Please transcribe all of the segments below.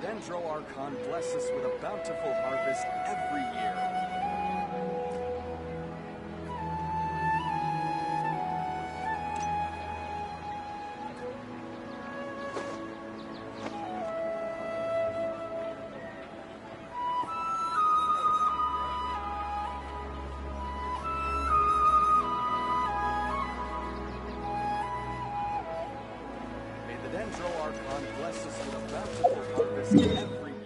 the Dendro Archon bless us with a bountiful harvest every year. The Dendro Archon bless us with a bountiful harvest every year.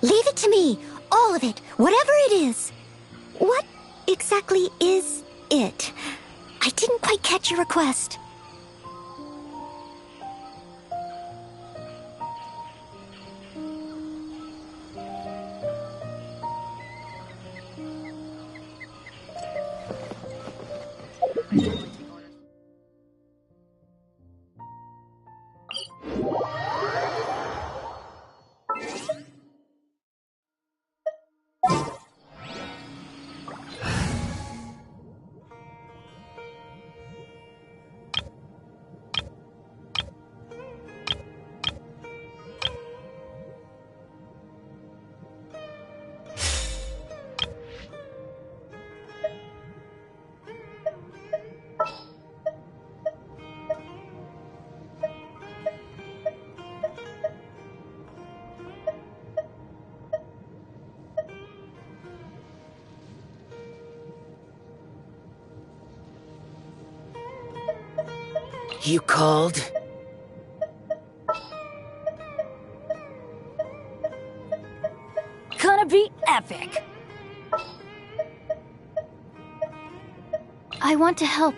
Leave it to me, all of it, whatever it is. What exactly is it? I didn't quite catch your request. You called? Gonna be epic. I want to help.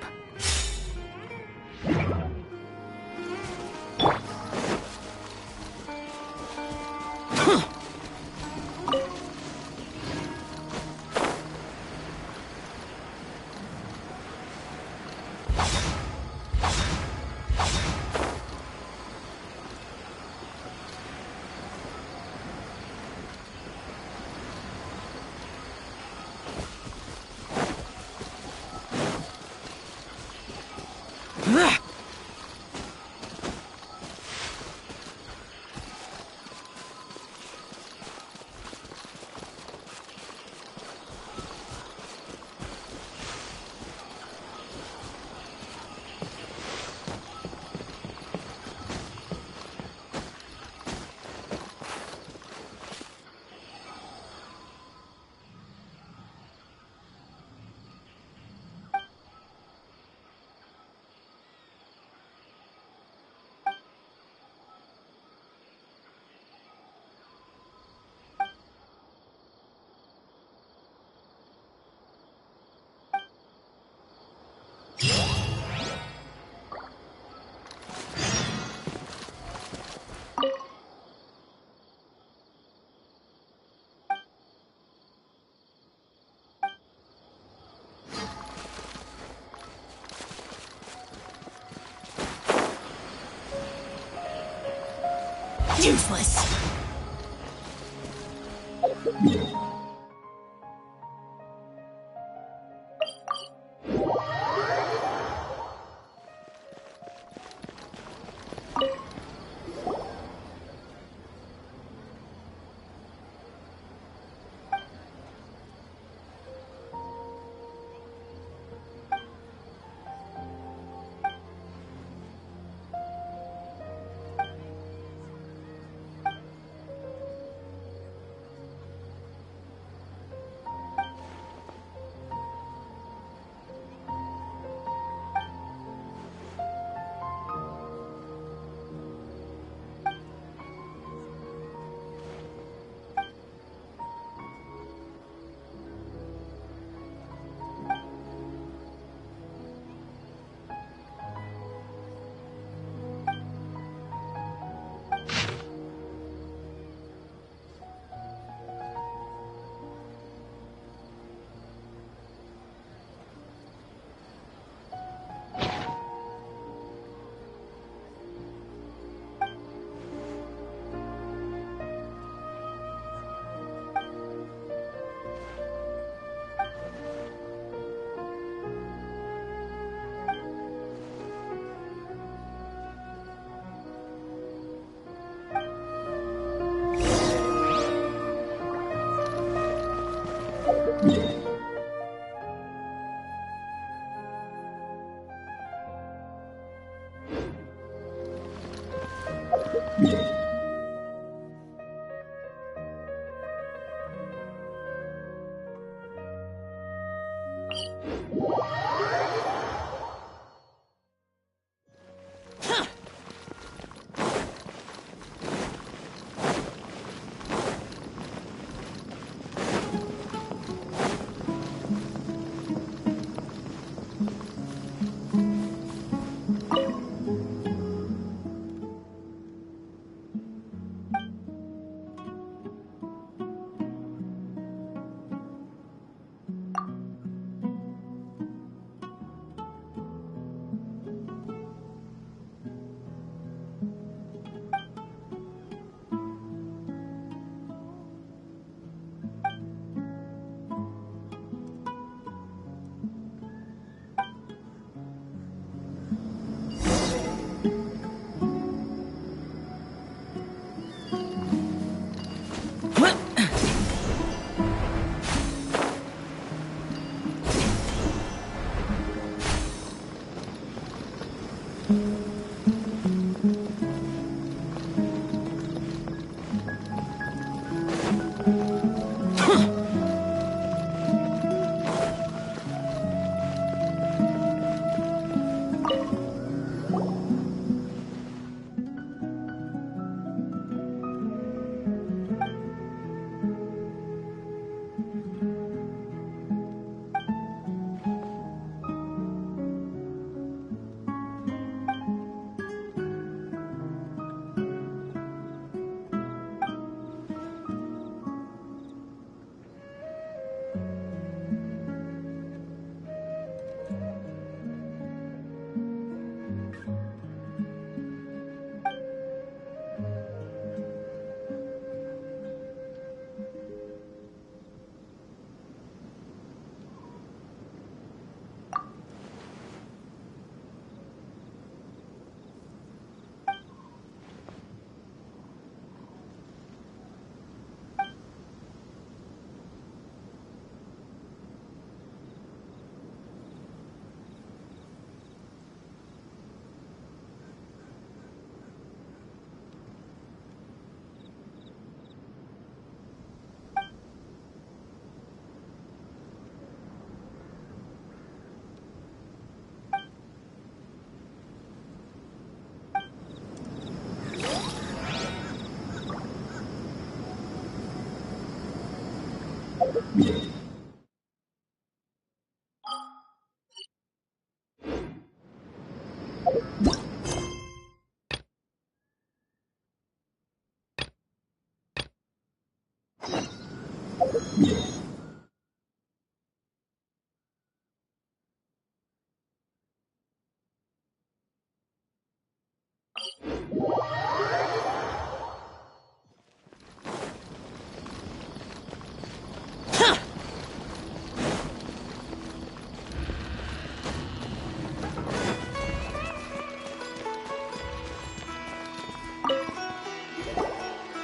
Useless.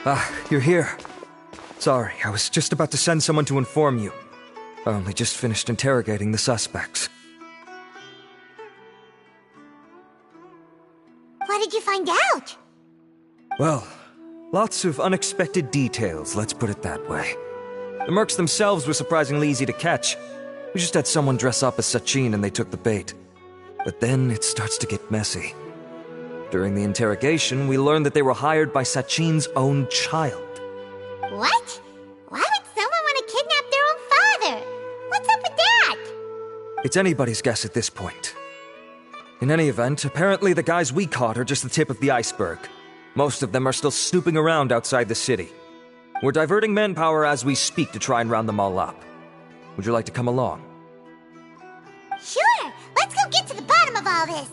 Ah, you're here. Sorry, I was just about to send someone to inform you. I only just finished interrogating the suspects. What did you find out? Well, lots of unexpected details, let's put it that way. The mercs themselves were surprisingly easy to catch. We just had someone dress up as Sachin and they took the bait. But then it starts to get messy. During the interrogation, we learned that they were hired by Sachin's own child. What? Why would someone want to kidnap their own father? What's up with that? It's anybody's guess at this point. In any event, apparently the guys we caught are just the tip of the iceberg. Most of them are still snooping around outside the city. We're diverting manpower as we speak to try and round them all up. Would you like to come along? Sure, let's go get to the bottom of all this.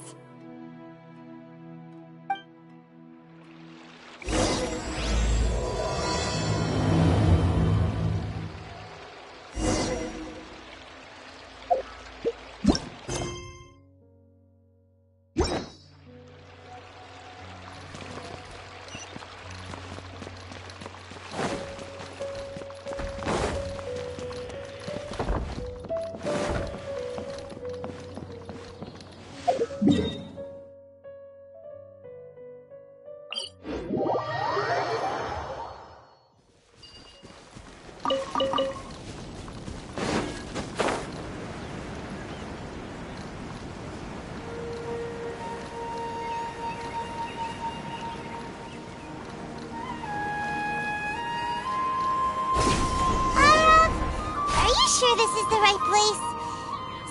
Are you sure this is the right place?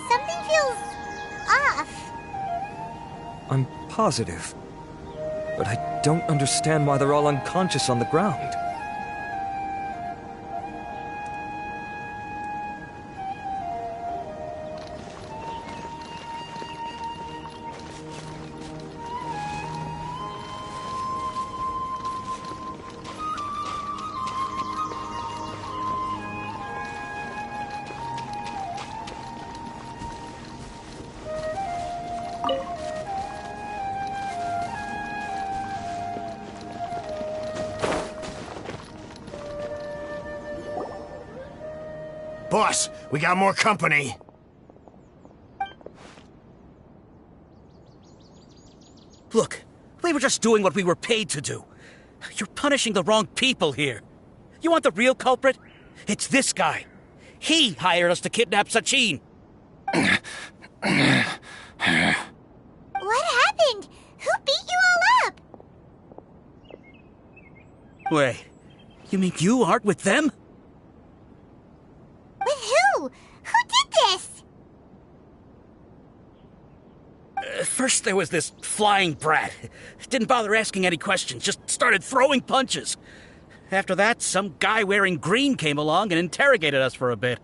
Something feels off. I'm positive. But I don't understand why they're all unconscious on the ground. Boss, we got more company. Look, we were just doing what we were paid to do. You're punishing the wrong people here. You want the real culprit? It's this guy. He hired us to kidnap Sachin. What happened? Who beat you all up? Wait, you mean you aren't with them? With who? Who did this? First there was this flying brat. Didn't bother asking any questions, just started throwing punches. After that, some guy wearing green came along and interrogated us for a bit.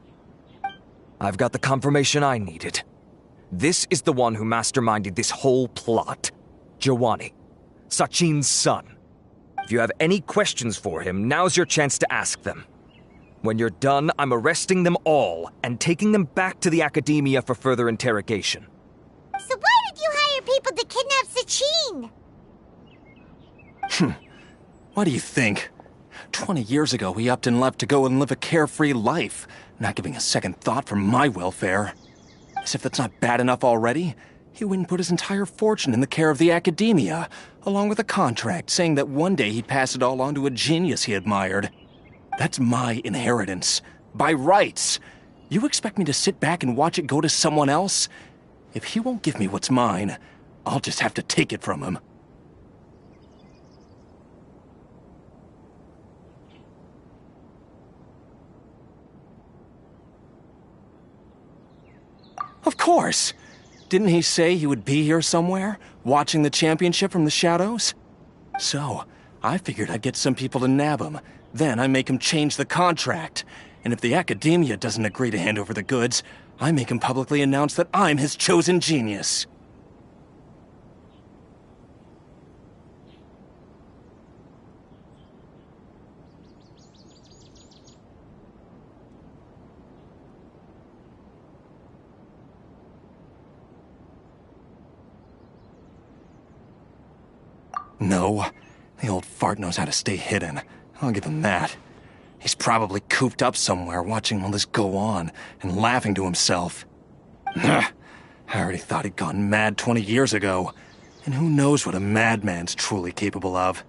I've got the confirmation I needed. This is the one who masterminded this whole plot. Jawani, Sachin's son. If you have any questions for him, now's your chance to ask them. When you're done, I'm arresting them all and taking them back to the Academia for further interrogation. So why did you hire people to kidnap Sachin? What do you think? 20 years ago, he upped and left to go and live a carefree life, not giving a second thought for my welfare. As if that's not bad enough already, he went and put his entire fortune in the care of the Academia, along with a contract saying that one day he'd pass it all on to a genius he admired. That's my inheritance. By rights. You expect me to sit back and watch it go to someone else? If he won't give me what's mine, I'll just have to take it from him. Of course! Didn't he say he would be here somewhere, watching the championship from the shadows? So, I figured I'd get some people to nab him. Then I make him change the contract. And if the Academia doesn't agree to hand over the goods, I make him publicly announce that I'm his chosen genius. No, the old fart knows how to stay hidden. I'll give him that. He's probably cooped up somewhere watching all this go on and laughing to himself. I already thought he'd gone mad 20 years ago. And who knows what a madman's truly capable of.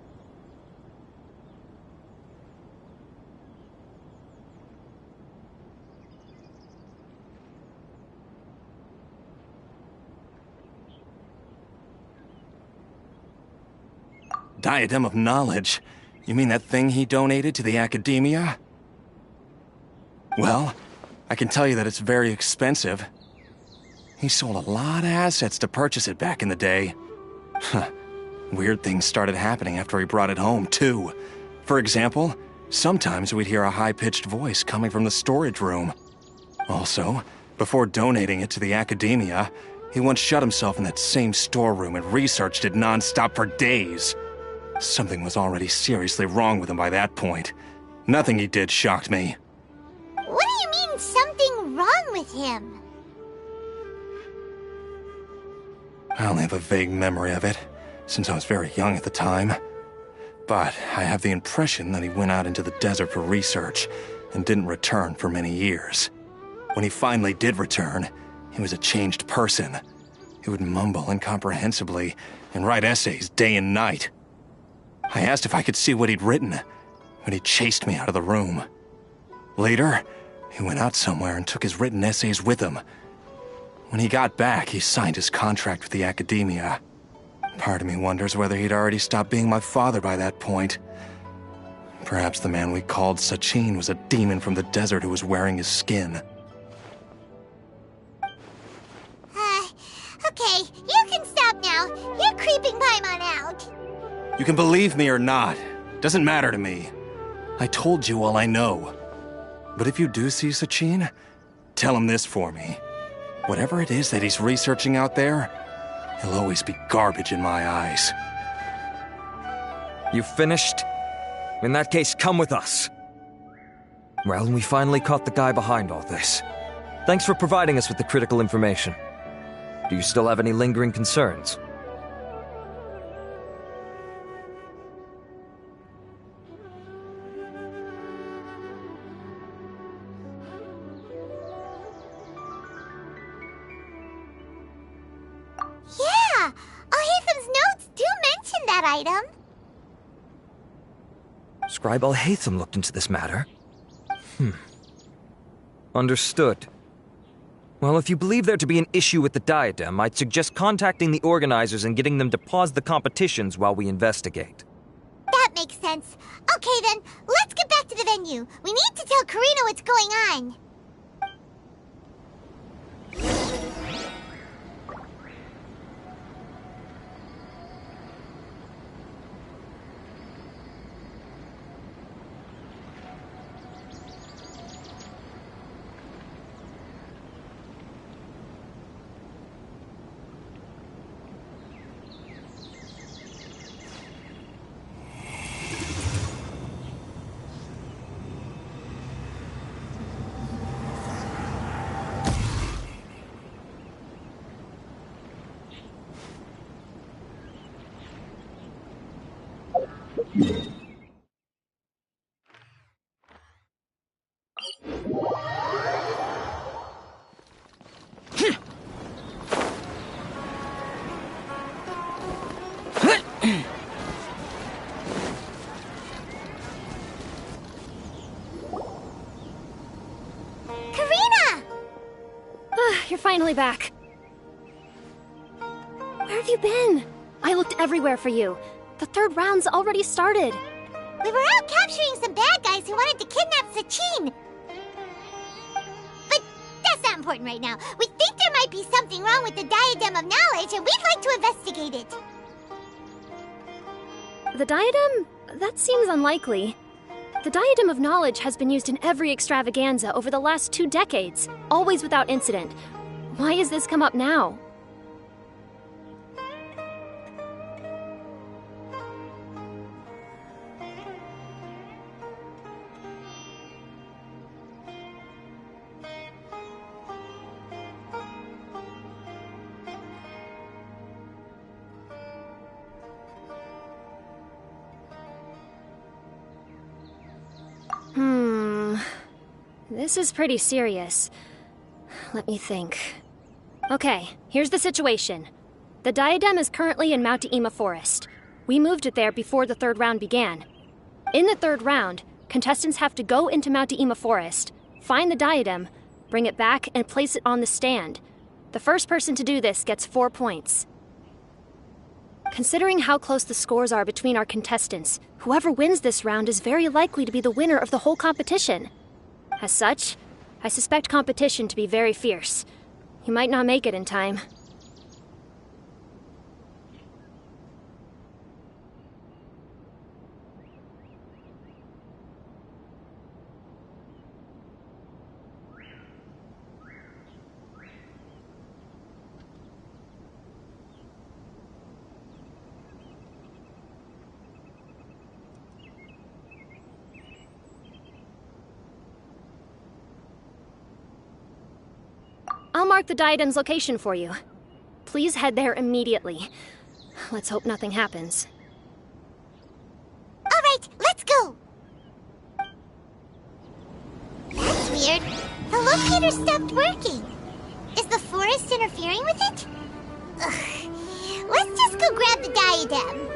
Diadem of Knowledge? You mean that thing he donated to the Academia? Well, I can tell you that it's very expensive. He sold a lot of assets to purchase it back in the day. Weird things started happening after he brought it home, too. For example, sometimes we'd hear a high-pitched voice coming from the storage room. Also, before donating it to the Academia, he once shut himself in that same storeroom and researched it non-stop for days. Something was already seriously wrong with him by that point. Nothing he did shocked me. What do you mean, something wrong with him? I only have a vague memory of it, since I was very young at the time. But I have the impression that he went out into the desert for research and didn't return for many years. When he finally did return, he was a changed person. He would mumble incomprehensibly and write essays day and night. I asked if I could see what he'd written, but he chased me out of the room. Later, he went out somewhere and took his written essays with him. When he got back, he signed his contract with the Academia. Part of me wonders whether he'd already stopped being my father by that point. Perhaps the man we called Sachin was a demon from the desert who was wearing his skin. Okay, you can stop now. You're creeping Paimon out. You can believe me or not. Doesn't matter to me. I told you all I know. But if you do see Sachin, tell him this for me. Whatever it is that he's researching out there, he'll always be garbage in my eyes. You finished? In that case, come with us. Well, we finally caught the guy behind all this. Thanks for providing us with the critical information. Do you still have any lingering concerns? Yeah, Alhaitham's notes do mention that item. Scribe Alhaitham looked into this matter. Understood. Well, if you believe there to be an issue with the diadem, I'd suggest contacting the organizers and getting them to pause the competitions while we investigate. That makes sense. Okay then, let's get back to the venue. We need to tell Karina what's going on. Karina! You're finally back. Where have you been? I looked everywhere for you. The third round's already started. We were out capturing some bad guys who wanted to kidnap Sachin. But that's not important right now. We think there might be something wrong with the Diadem of Knowledge, and we'd like to investigate it. The diadem? That seems unlikely. The Diadem of Knowledge has been used in every extravaganza over the last 2 decades, always without incident. Why has this come up now? This is pretty serious. Let me think. Okay, here's the situation. The diadem is currently in Mount Deima Forest. We moved it there before the third round began. In the third round, contestants have to go into Mount Deima Forest, find the diadem, bring it back, and place it on the stand. The first person to do this gets 4 points. Considering how close the scores are between our contestants, whoever wins this round is very likely to be the winner of the whole competition. As such, I suspect competition to be very fierce. You might not make it in time. I'll mark the diadem's location for you. Please head there immediately. Let's hope nothing happens. All right, let's go. That's weird. The locator stopped working. Is the forest interfering with it? Ugh. Let's just go grab the diadem.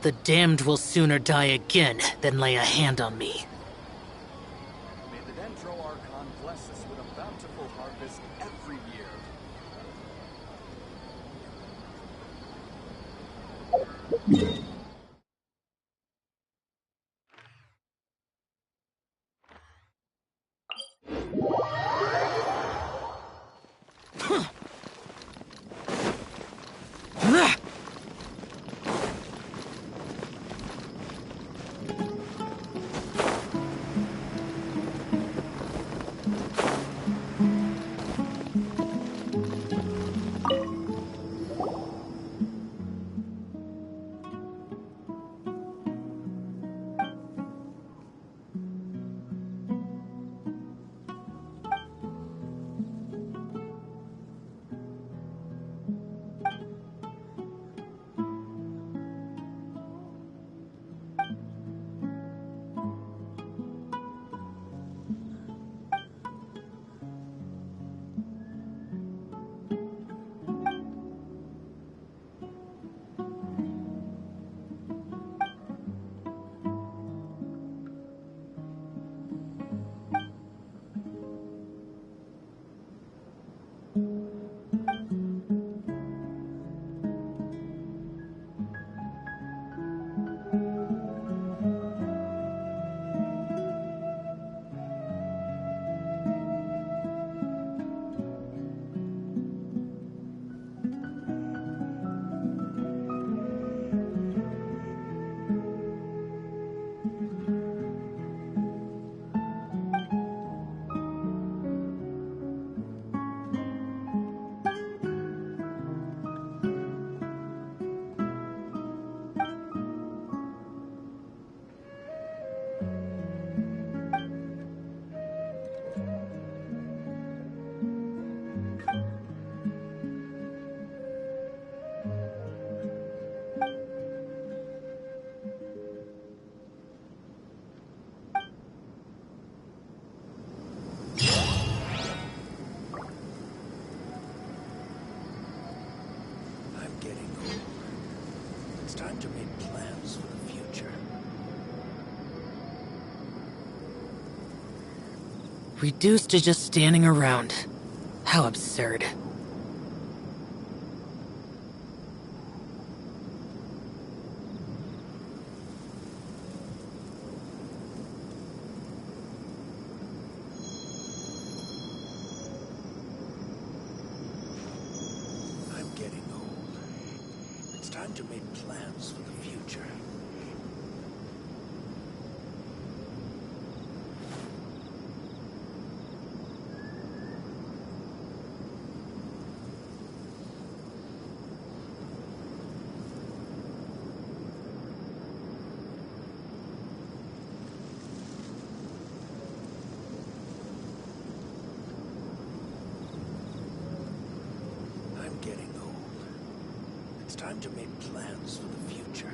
The damned will sooner die again than lay a hand on me. May the Dendro Archon bless us with a bountiful harvest every year. Time to make plans for the future. Reduced to just standing around. How absurd. I'm getting old. It's time to make plans for the future. I'm getting old. It's time to make plans for the future.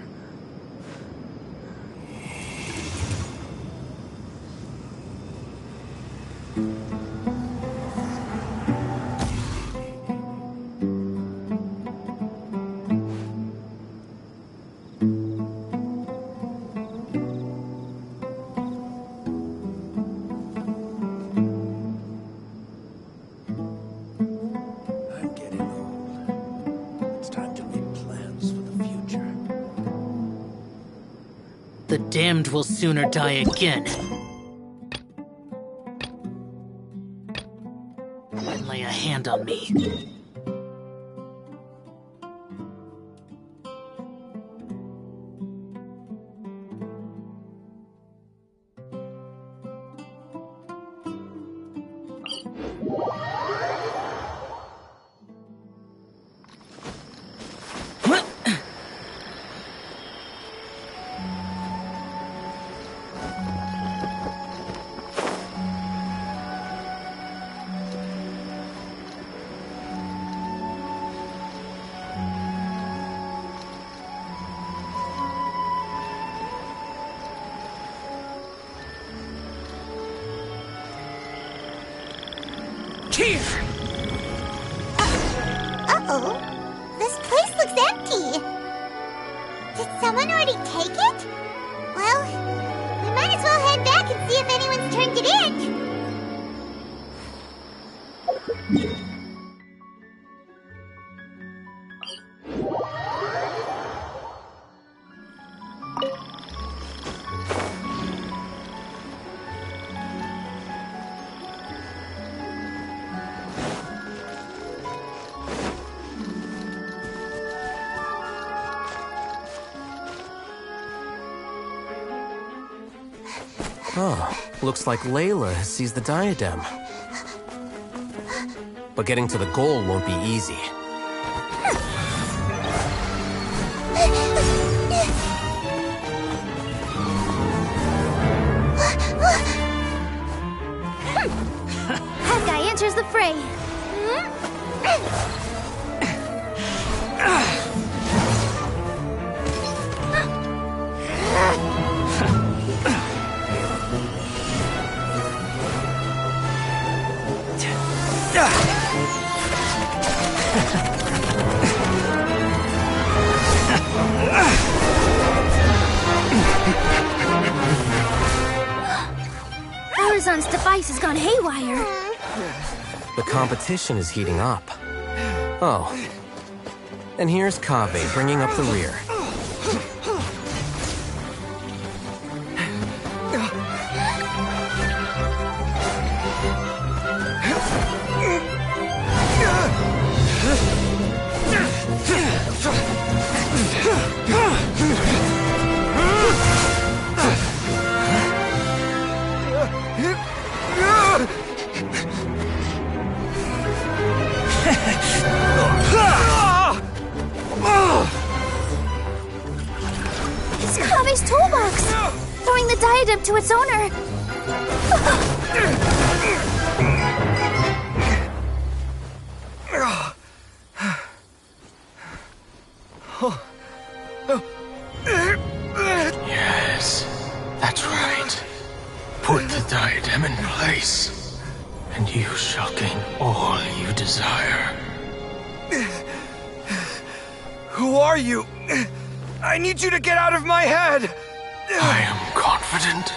I'm getting old. It's time to make plans for the future. The damned will sooner die again than lay a hand on me. Uh-oh. This place looks empty. Did someone already take it? Well, we might as well head back and see if anyone's turned it in. Oh, looks like Layla has seized the diadem. But getting to the goal won't be easy. Hawkeye enters the fray. Arizon's device has gone haywire. The competition is heating up. Oh. And here's Kaveh bringing up the rear. It's Kaveh's toolbox! Throwing the diadem to its owner! Yes, that's right. Put the diadem in place, and you shall gain all you desire. Who are you? I need you to get out of my head! I am confident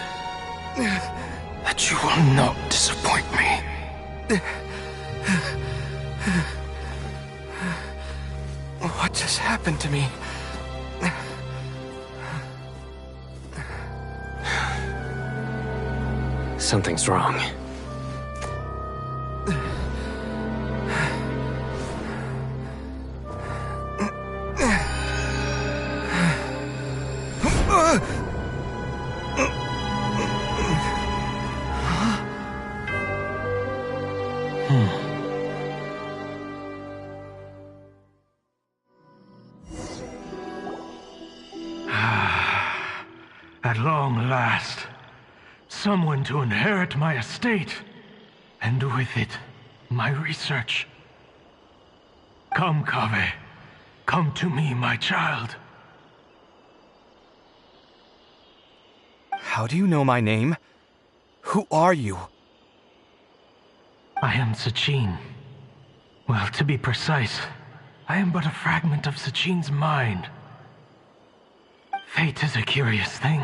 that you will not disappoint me. What just happened to me? Something's wrong. At long last, someone to inherit my estate, and with it, my research. Come, Kaveh. Come to me, my child. How do you know my name? Who are you? I am Sachin. Well, to be precise, I am but a fragment of Sachin's mind. Fate is a curious thing.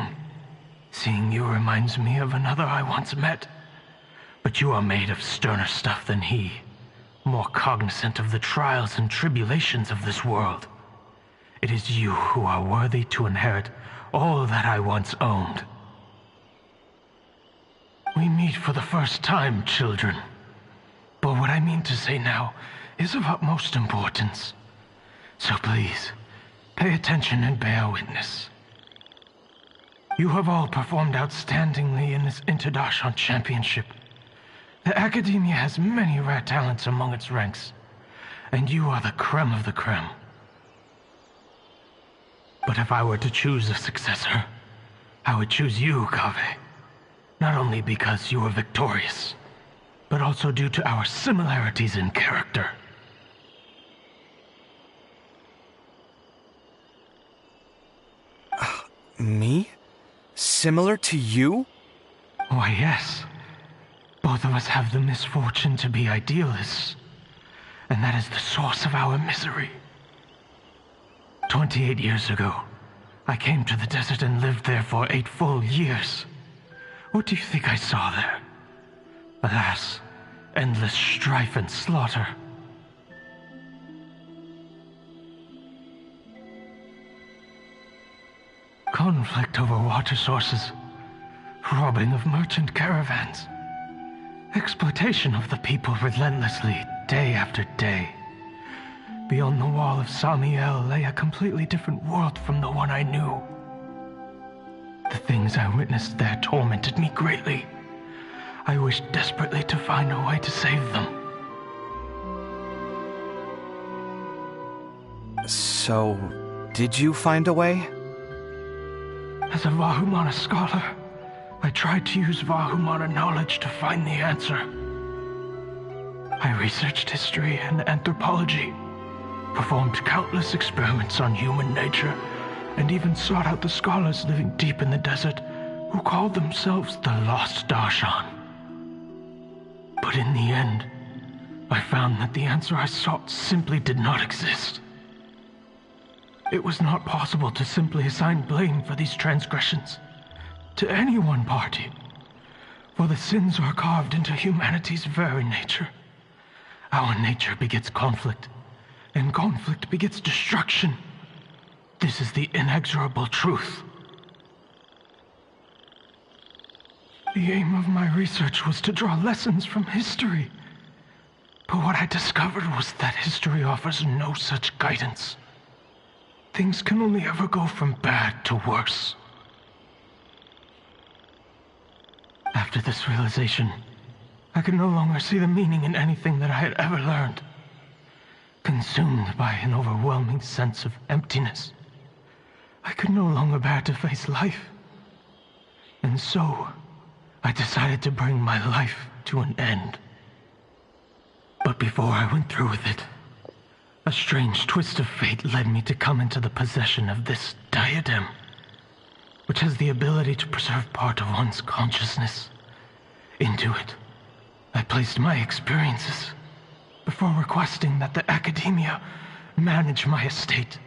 Seeing you reminds me of another I once met. But you are made of sterner stuff than he, more cognizant of the trials and tribulations of this world. It is you who are worthy to inherit all that I once owned. We meet for the first time, children. But what I mean to say now is of utmost importance. So please, pay attention and bear witness. You have all performed outstandingly in this Interdashon Championship. The Academia has many rare talents among its ranks, and you are the creme of the creme. But if I were to choose a successor, I would choose you, Kaveh. Not only because you were victorious, but also due to our similarities in character. Me? Similar to you? Why, yes. Both of us have the misfortune to be idealists, and that is the source of our misery. 28 years ago, I came to the desert and lived there for 8 full years. What do you think I saw there? Alas, endless strife and slaughter. Conflict over water sources, robbing of merchant caravans, exploitation of the people relentlessly, day after day. Beyond the wall of Samiel lay a completely different world from the one I knew. The things I witnessed there tormented me greatly. I wished desperately to find a way to save them. So, did you find a way? As a Vahumana scholar, I tried to use Vahumana knowledge to find the answer. I researched history and anthropology, performed countless experiments on human nature, and even sought out the scholars living deep in the desert who called themselves the Lost Darshan. But in the end, I found that the answer I sought simply did not exist. It was not possible to simply assign blame for these transgressions to any one party, for the sins are carved into humanity's very nature. Our nature begets conflict, and conflict begets destruction. This is the inexorable truth. The aim of my research was to draw lessons from history, but what I discovered was that history offers no such guidance. Things can only ever go from bad to worse. After this realization, I could no longer see the meaning in anything that I had ever learned. Consumed by an overwhelming sense of emptiness, I could no longer bear to face life. And so, I decided to bring my life to an end. But before I went through with it, a strange twist of fate led me to come into the possession of this diadem, which has the ability to preserve part of one's consciousness. Into it, I placed my experiences before requesting that the Academia manage my estate.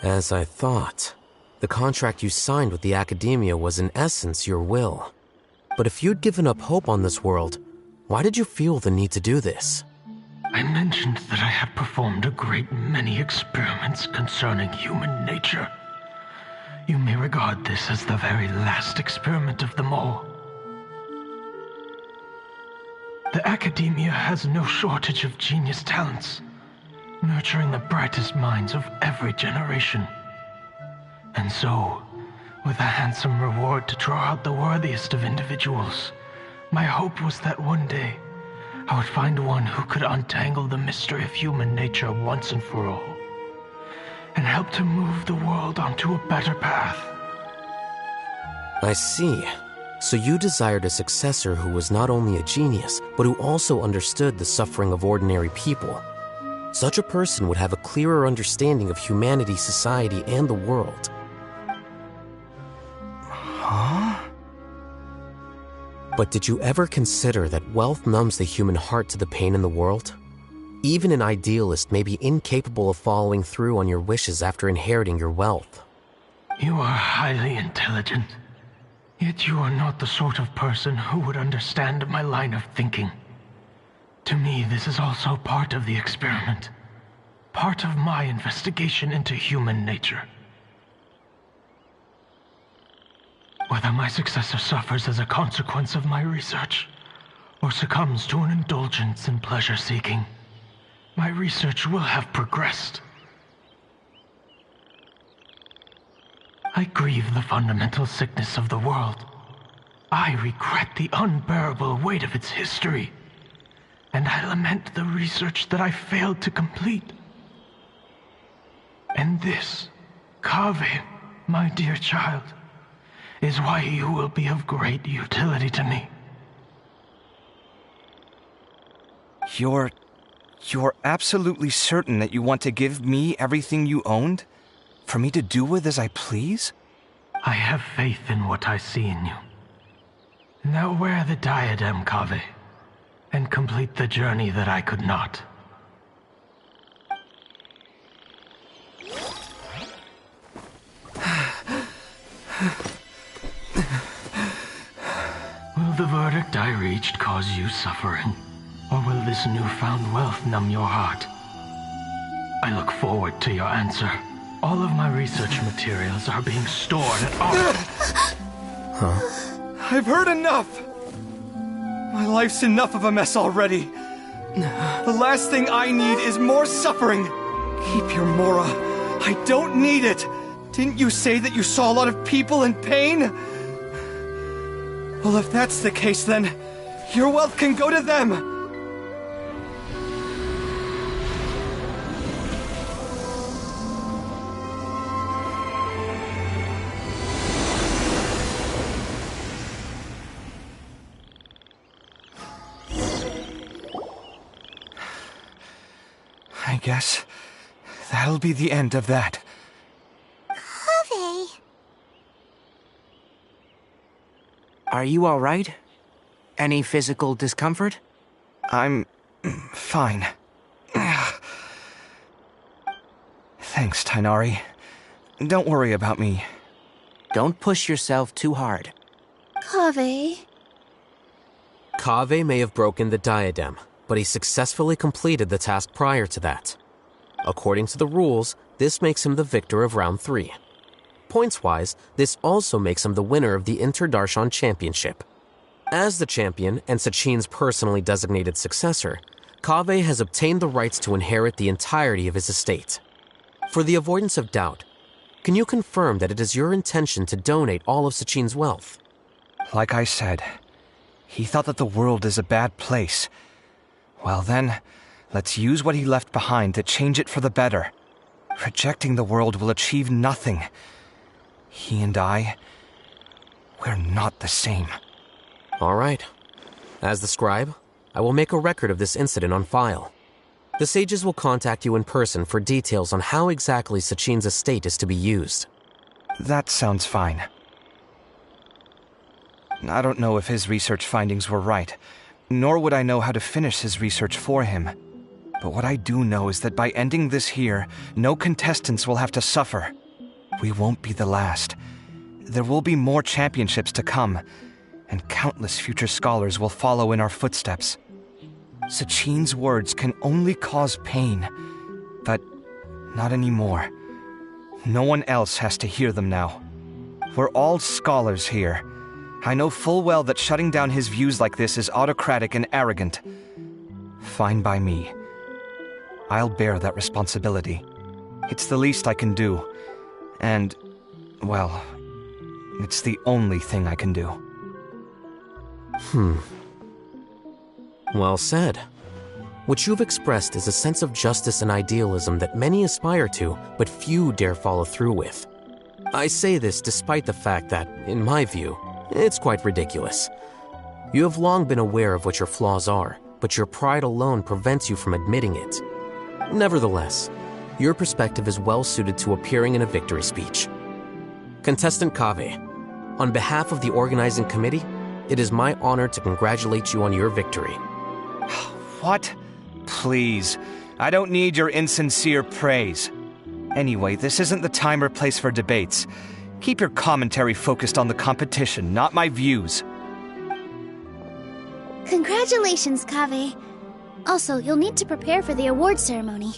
As I thought, the contract you signed with the Academia was in essence your will. But if you'd given up hope on this world, why did you feel the need to do this? I mentioned that I had performed a great many experiments concerning human nature. You may regard this as the very last experiment of them all. The Academia has no shortage of genius talents, nurturing the brightest minds of every generation. And so, with a handsome reward to draw out the worthiest of individuals, my hope was that one day I would find one who could untangle the mystery of human nature once and for all, and help to move the world onto a better path. I see. So you desired a successor who was not only a genius, but who also understood the suffering of ordinary people. Such a person would have a clearer understanding of humanity, society, and the world. Huh? But did you ever consider that wealth numbs the human heart to the pain in the world? Even an idealist may be incapable of following through on your wishes after inheriting your wealth. You are highly intelligent, yet you are not the sort of person who would understand my line of thinking. To me, this is also part of the experiment, part of my investigation into human nature. Whether my successor suffers as a consequence of my research, or succumbs to an indulgence in pleasure-seeking, my research will have progressed. I grieve the fundamental sickness of the world. I regret the unbearable weight of its history. And I lament the research that I failed to complete. And this, Kaveh, my dear child, is why you will be of great utility to me. You're absolutely certain that you want to give me everything you owned? For me to do with as I please? I have faith in what I see in you. Now wear the diadem, Kaveh, and complete the journey that I could not. Will the verdict I reached cause you suffering? Or will this newfound wealth numb your heart? I look forward to your answer. All of my research materials are being stored at I've heard enough! My life's enough of a mess already. The last thing I need is more suffering. Keep your Mora. I don't need it. Didn't you say that you saw a lot of people in pain? Well, if that's the case, then your wealth can go to them. I guess that'll be the end of that. Kaveh. Are you all right? Any physical discomfort? I'm fine. Thanks, Tighnari. Don't worry about me. Don't push yourself too hard. Kaveh. Kaveh may have broken the diadem, but he successfully completed the task prior to that. According to the rules, this makes him the victor of Round 3. Points-wise, this also makes him the winner of the Inter-Darshan Championship. As the champion and Sachin's personally designated successor, Kaveh has obtained the rights to inherit the entirety of his estate. For the avoidance of doubt, can you confirm that it is your intention to donate all of Sachin's wealth? Like I said, he thought that the world is a bad place. Well then, let's use what he left behind to change it for the better. Rejecting the world will achieve nothing. He and I, we're not the same. All right. As the scribe, I will make a record of this incident on file. The sages will contact you in person for details on how exactly Sachin's estate is to be used. That sounds fine. I don't know if his research findings were right, nor would I know how to finish his research for him. But what I do know is that by ending this here, no contestants will have to suffer. We won't be the last. There will be more championships to come, and countless future scholars will follow in our footsteps. Sachin's words can only cause pain, but not anymore. No one else has to hear them now. We're all scholars here. I know full well that shutting down his views like this is autocratic and arrogant. Fine by me. I'll bear that responsibility. It's the least I can do. And, well, it's the only thing I can do. Well said. What you've expressed is a sense of justice and idealism that many aspire to, but few dare follow through with. I say this despite the fact that, in my view, it's quite ridiculous. You have long been aware of what your flaws are, but your pride alone prevents you from admitting it. Nevertheless, your perspective is well suited to appearing in a victory speech. Contestant Kaveh, on behalf of the organizing committee, it is my honor to congratulate you on your victory. What? Please. I don't need your insincere praise. Anyway, this isn't the time or place for debates. Keep your commentary focused on the competition, not my views. Congratulations, Kaveh. Also, you'll need to prepare for the award ceremony.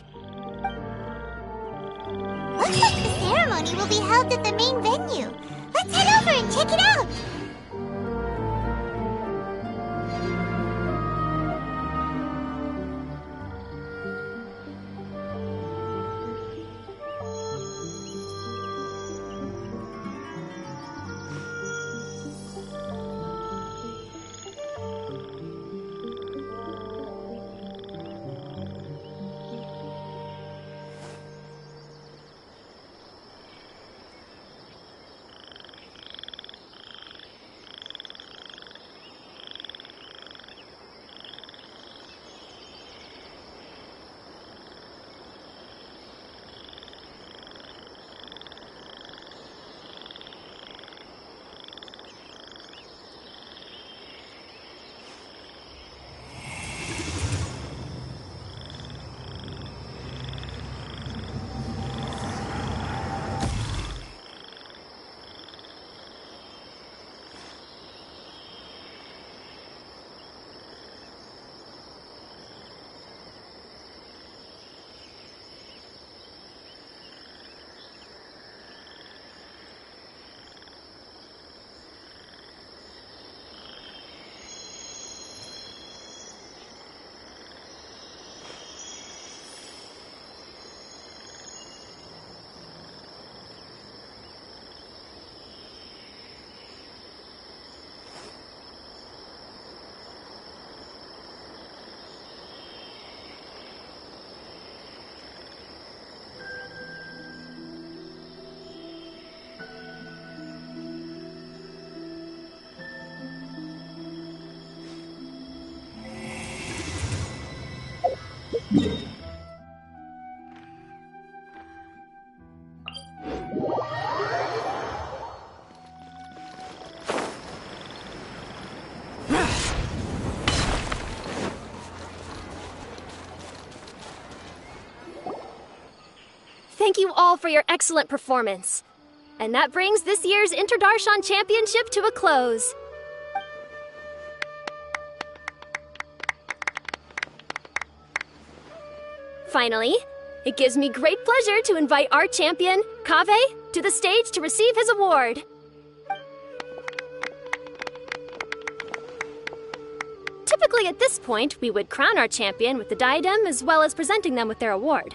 Looks like the ceremony will be held at the main venue. Let's head over and check it out! Thank you all for your excellent performance. And that brings this year's Interdarshan Championship to a close. Finally, it gives me great pleasure to invite our champion, Kaveh, to the stage to receive his award. Typically at this point, we would crown our champion with the diadem as well as presenting them with their award.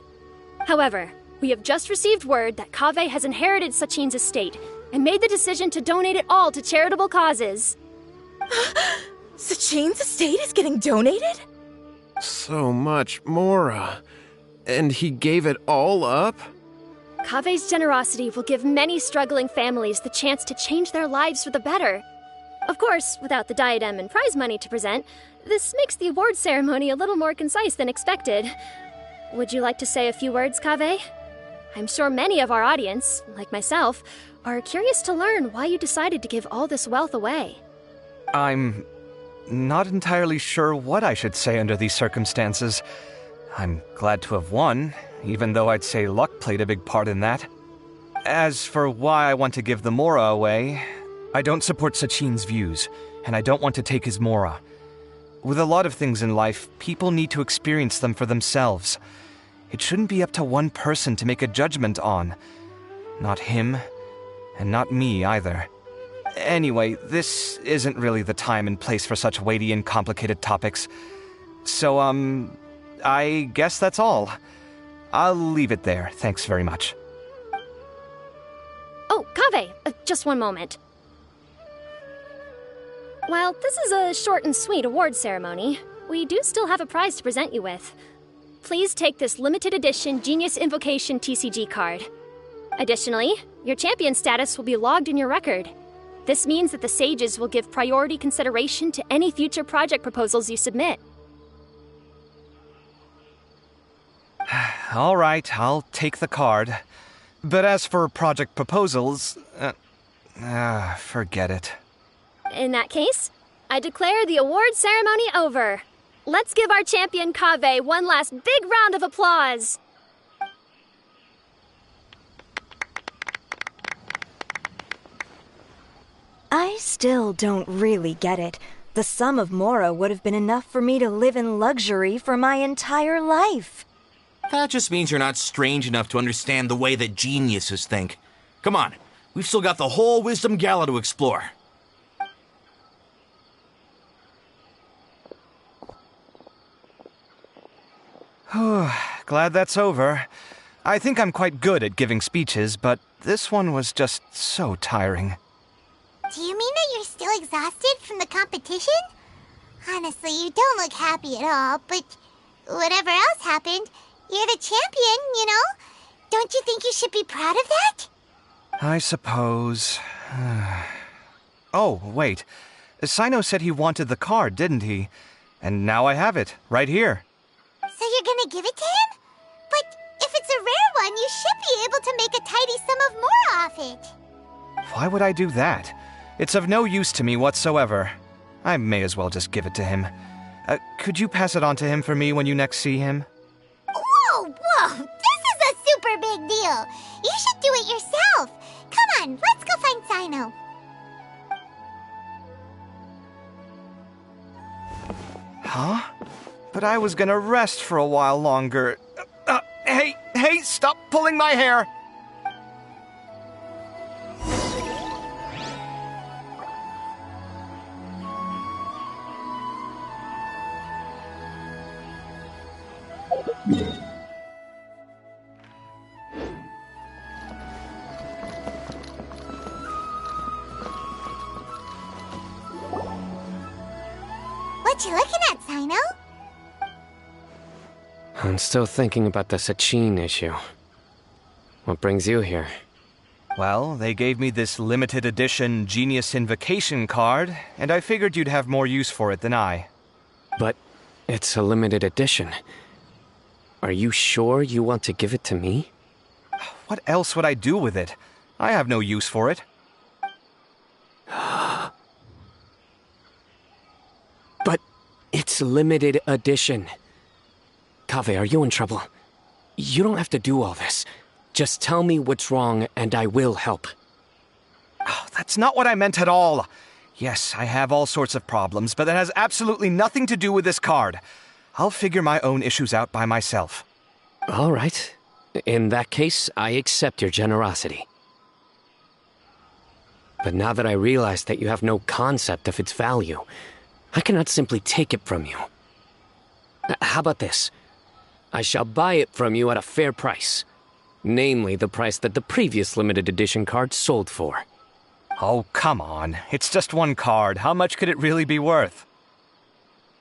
However, we have just received word that Kaveh has inherited Sachin's estate and made the decision to donate it all to charitable causes. Sachin's estate is getting donated? So much, Mora. And he gave it all up? Kaveh's generosity will give many struggling families the chance to change their lives for the better. Of course, without the diadem and prize money to present, this makes the award ceremony a little more concise than expected. Would you like to say a few words, Kaveh? I'm sure many of our audience, like myself, are curious to learn why you decided to give all this wealth away. I'm not entirely sure what I should say under these circumstances. I'm glad to have won, even though I'd say luck played a big part in that. As for why I want to give the Mora away, I don't support Sachin's views, and I don't want to take his Mora. With a lot of things in life, people need to experience them for themselves. It shouldn't be up to one person to make a judgment on. Not him, and not me either. Anyway, this isn't really the time and place for such weighty and complicated topics. So, I guess that's all. I'll leave it there, thanks very much. Oh, Kaveh, just one moment. While this is a short and sweet award ceremony, we do still have a prize to present you with. Please take this limited edition Genius Invocation TCG card. Additionally, your champion status will be logged in your record. This means that the Sages will give priority consideration to any future project proposals you submit. All right, I'll take the card. But as for project proposals, forget it. In that case, I declare the award ceremony over. Let's give our champion Kaveh one last big round of applause. I still don't really get it. The sum of Mora would have been enough for me to live in luxury for my entire life. That just means you're not strange enough to understand the way that geniuses think. Come on, we've still got the whole Wisdom Gala to explore. Glad that's over. I think I'm quite good at giving speeches, but this one was just so tiring. Do you mean that you're still exhausted from the competition? Honestly, you don't look happy at all, but whatever else happened, you're the champion, you know? Don't you think you should be proud of that? I suppose. Oh, wait. Sino said he wanted the card, didn't he? And now I have it, right here. So you're gonna give it to him? But if it's a rare one, you should be able to make a tidy sum of Mora off it. Why would I do that? It's of no use to me whatsoever. I may as well just give it to him. Could you pass it on to him for me when you next see him? Whoa! This is a super big deal. You should do it yourself. Come on, let's go find Sino. Huh? But I was gonna rest for a while longer. Hey, stop pulling my hair! What you looking at, Sino? I'm still thinking about the Sachin issue. What brings you here? Well, they gave me this limited edition Genius Invocation card, and I figured you'd have more use for it than I. But it's a limited edition. Are you sure you want to give it to me? What else would I do with it? I have no use for it. But it's limited edition. Kaveh, are you in trouble? You don't have to do all this. Just tell me what's wrong and I will help. Oh, that's not what I meant at all. Yes, I have all sorts of problems, but that has absolutely nothing to do with this card. I'll figure my own issues out by myself. All right. In that case, I accept your generosity. But now that I realize that you have no concept of its value, I cannot simply take it from you. How about this? I shall buy it from you at a fair price. Namely, the price that the previous limited edition card sold for. Oh, come on. It's just one card. How much could it really be worth?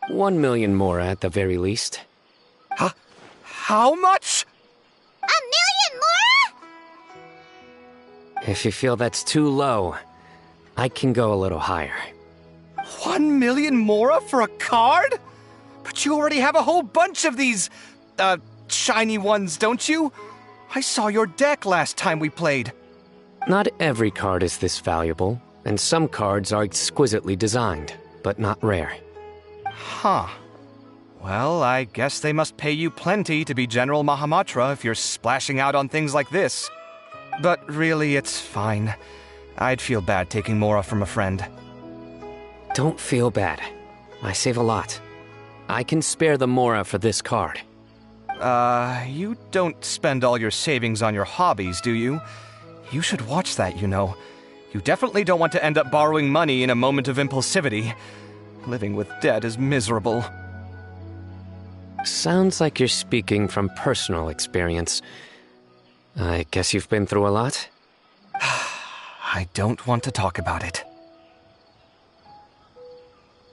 1 million more at the very least. Huh? How much? 1 million more? If you feel that's too low, I can go a little higher. 1 million mora for a card? But you already have a whole bunch of these, shiny ones, don't you? I saw your deck last time we played. Not every card is this valuable, and some cards are exquisitely designed, but not rare. Huh. Well, I guess they must pay you plenty to be General Mahamatra if you're splashing out on things like this. But really, it's fine. I'd feel bad taking mora from a friend. Don't feel bad. I save a lot. I can spare the mora for this card. You don't spend all your savings on your hobbies, do you? You should watch that, you know. You definitely don't want to end up borrowing money in a moment of impulsivity. Living with debt is miserable. Sounds like you're speaking from personal experience. I guess you've been through a lot? I don't want to talk about it.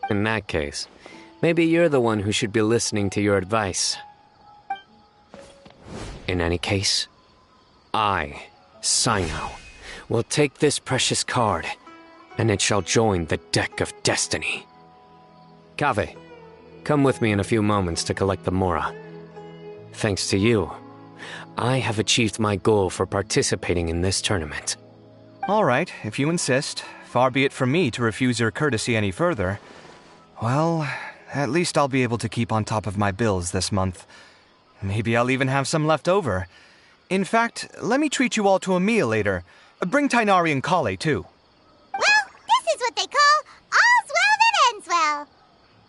In that case, maybe you're the one who should be listening to your advice. In any case, I, Cyno, will take this precious card, and it shall join the deck of destiny. Kaveh, come with me in a few moments to collect the mora. Thanks to you, I have achieved my goal for participating in this tournament. All right, if you insist. Far be it from me to refuse your courtesy any further. Well, at least I'll be able to keep on top of my bills this month. Maybe I'll even have some left over. In fact, let me treat you all to a meal later. Bring Tighnari and Collei, too. Well, this is what they call all's well that ends well.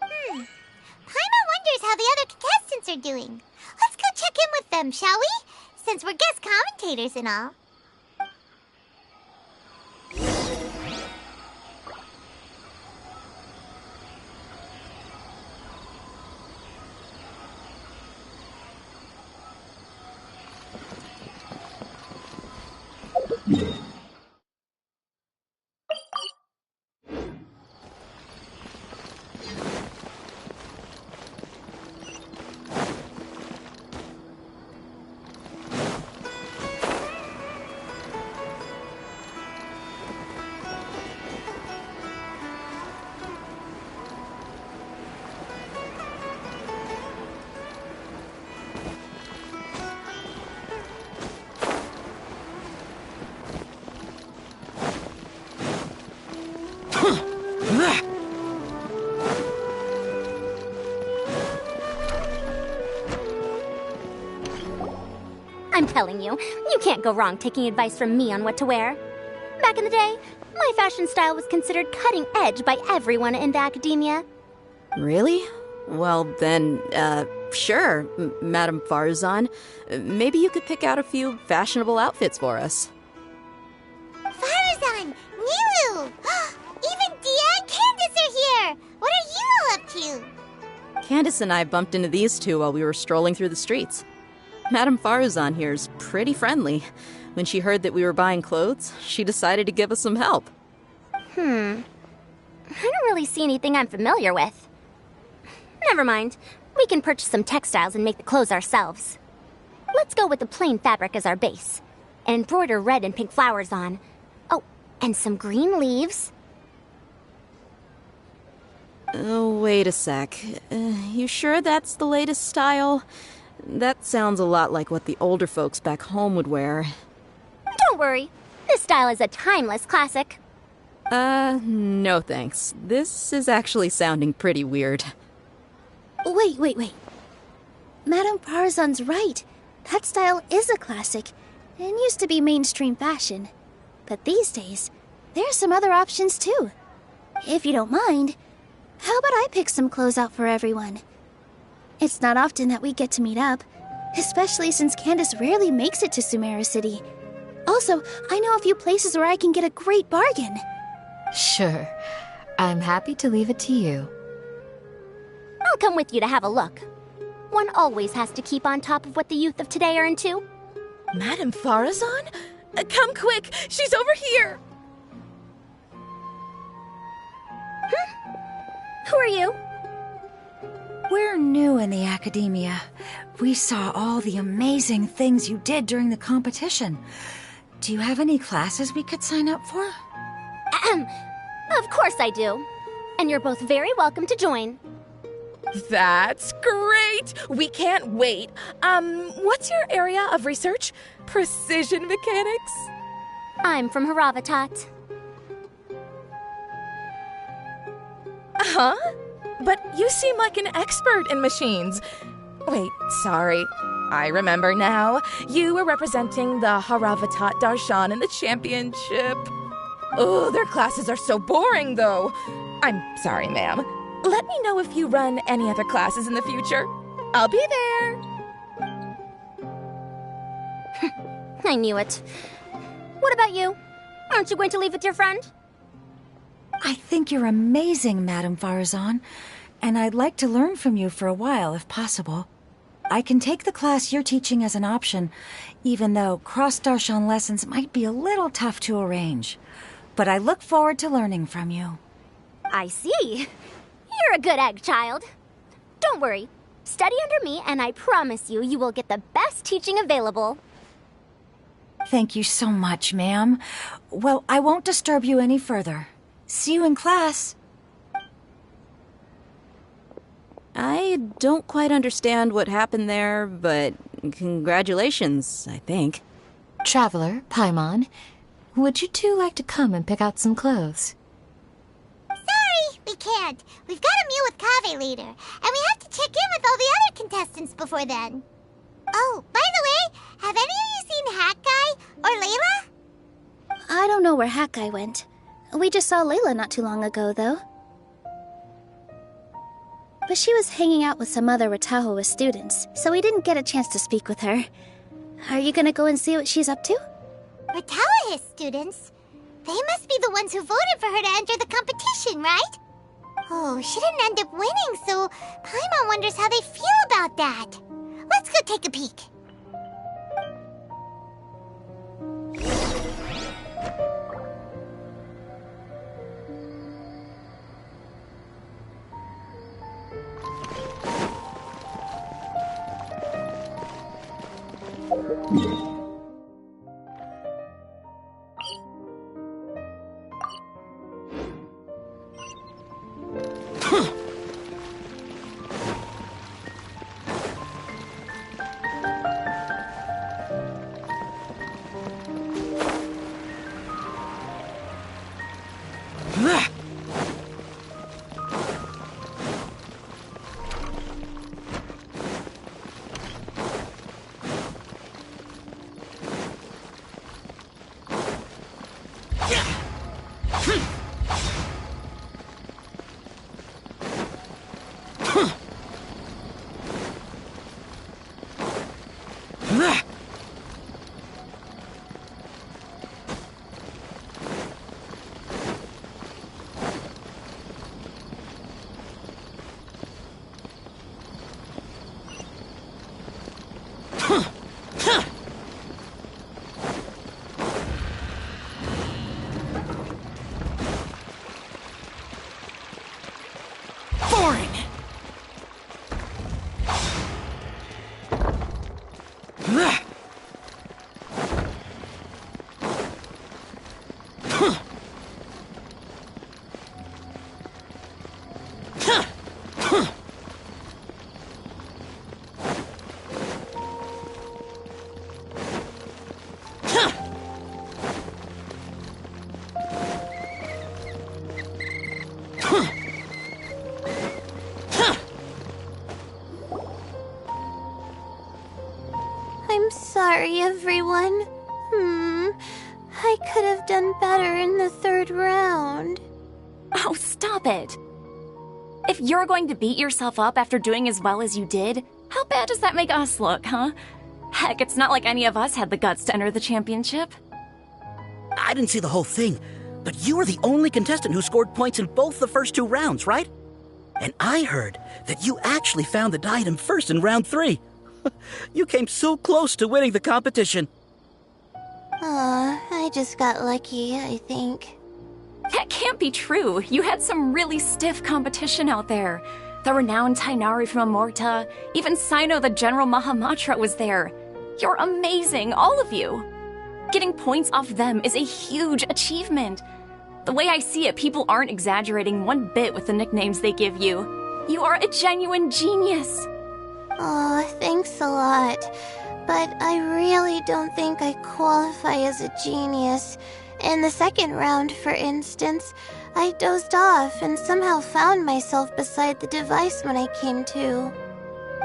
Paimon wonders how the other contestants are doing. Let's go check in with them, shall we? Since we're guest commentators and all. I'm telling you, you can't go wrong taking advice from me on what to wear. Back in the day, my fashion style was considered cutting edge by everyone in the academia. Really? Well, then, sure, Madame Faruzan. Maybe you could pick out a few fashionable outfits for us. Faruzan! Nilou! Even Dia and Candace are here! What are you all up to? Candace and I bumped into these two while we were strolling through the streets. Madame Faruzan here's pretty friendly. When she heard that we were buying clothes, she decided to give us some help. I don't really see anything I'm familiar with. Never mind. We can purchase some textiles and make the clothes ourselves. Let's go with the plain fabric as our base. And embroider red and pink flowers on. Oh, and some green leaves. Oh, wait a sec. You sure that's the latest style? That sounds a lot like what the older folks back home would wear. Don't worry. This style is a timeless classic. No thanks. This is actually sounding pretty weird. Wait. Madame Farzan's right. That style is a classic and used to be mainstream fashion. But these days, there's some other options too. If you don't mind, how about I pick some clothes out for everyone? It's not often that we get to meet up, especially since Candace rarely makes it to Sumeru City. Also, I know a few places where I can get a great bargain. Sure. I'm happy to leave it to you. I'll come with you to have a look. One always has to keep on top of what the youth of today are into. Madame Farazan? Come quick! She's over here! Who are you? We're new in the academia. We saw all the amazing things you did during the competition. Do you have any classes we could sign up for? Of course I do. And you're both very welcome to join. That's great! We can't wait. What's your area of research? Precision mechanics? I'm from Haravatat. Huh? But you seem like an expert in machines. Wait, sorry. I remember now. You were representing the Haravatat Darshan in the championship. Oh, their classes are so boring, though. I'm sorry, ma'am. Let me know if you run any other classes in the future. I'll be there. I knew it. What about you? Aren't you going to leave with your friend? I think you're amazing, Madame Farazan, and I'd like to learn from you for a while, if possible. I can take the class you're teaching as an option, even though cross-Darshan lessons might be a little tough to arrange. But I look forward to learning from you. I see. You're a good egg, child. Don't worry. Study under me, and I promise you, you will get the best teaching available. Thank you so much, ma'am. Well, I won't disturb you any further. See you in class. I don't quite understand what happened there, but congratulations, I think. Traveler, Paimon, would you two like to come and pick out some clothes? Sorry, we can't. We've got a meal with Kaveh later, and we have to check in with all the other contestants before then. Oh, by the way, have any of you seen Hat Guy or Layla? I don't know where Hat Guy went. We just saw Layla not too long ago, though. But she was hanging out with some other Ratahoa students, so we didn't get a chance to speak with her. Are you gonna go and see what she's up to? Ratahoa students? They must be the ones who voted for her to enter the competition, right? Oh, she didn't end up winning, so Paimon wonders how they feel about that. Let's go take a peek. I'm sorry, everyone. I could have done better in the 3rd round. Oh, stop it. If you're going to beat yourself up after doing as well as you did, how bad does that make us look, huh? Heck, it's not like any of us had the guts to enter the championship. I didn't see the whole thing, but you were the only contestant who scored points in both the first 2 rounds, right? And I heard that you actually found the diadem first in round 3. You came so close to winning the competition. I just got lucky, I think. That can't be true. You had some really stiff competition out there. The renowned Tainari from Amorta, even Sino the General Mahamatra was there. You're amazing, all of you. Getting points off them is a huge achievement. The way I see it, people aren't exaggerating one bit with the nicknames they give you. You are a genuine genius. Oh, thanks a lot. But I really don't think I qualify as a genius. In the 2nd round, for instance, I dozed off and somehow found myself beside the device when I came to.